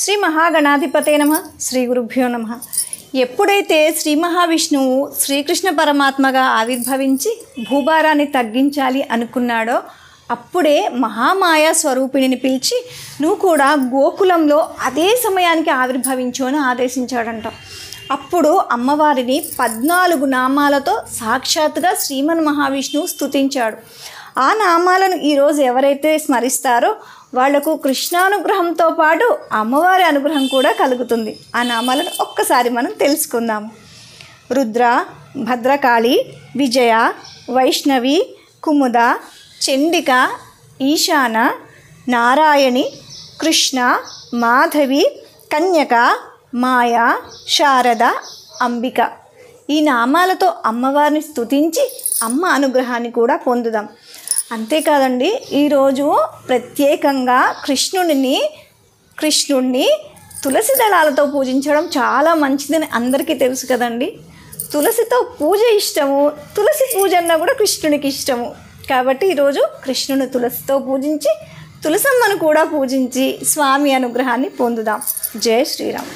శ్రీ మహాగణాధిపతే నమః. శ్రీ గురుభ్యో నమః. ఎప్పుడైతే శ్రీ మహావిష్ణువు శ్రీకృష్ణ పరమాత్మగా ఆవిర్భవించి భూభారాన్ని తగ్గించాలి అనుకున్నాడో అప్పుడే మహామాయ స్వరూపిణిని పిలిచి నువ్వు కూడా గోకులంలో అదే సమయానికి ఆవిర్భవించు అని ఆదేశించాడంట. అప్పుడు అమ్మవారిని 14 నామాలతో సాక్షాత్తుగా శ్రీమన్ మహావిష్ణువు స్తుతించాడు. ఆ నామాలను ఈరోజు ఎవరైతే స్మరిస్తారో వాళ్లకు కృష్ణానుగ్రహంతో పాటు అమ్మవారి అనుగ్రహం కూడా కలుగుతుంది. ఆ నామాలను ఒక్కసారి మనం తెలుసుకుందాము. రుద్ర, భద్రకాళి, విజయ, వైష్ణవి, కుముద, చండిక, ఈశాన, నారాయణి, కృష్ణ, మాధవి, కన్యక, మాయ, శారద, అంబిక. ఈ నామాలతో అమ్మవారిని స్తుతించి అమ్మ అనుగ్రహాన్ని కూడా పొందుదాం. అంతేకాదండి, ఈరోజు ప్రత్యేకంగా కృష్ణుడిని తులసి దళాలతో పూజించడం చాలా మంచిదని అందరికీ తెలుసు కదండి. తులసితో పూజ ఇష్టము, తులసి పూజ అన్నా కూడా కృష్ణుడికి ఇష్టము. కాబట్టి ఈరోజు కృష్ణుని తులసితో పూజించి తులసమ్మను కూడా పూజించి స్వామి అనుగ్రహాన్ని పొందుదాం. జై శ్రీరామ్.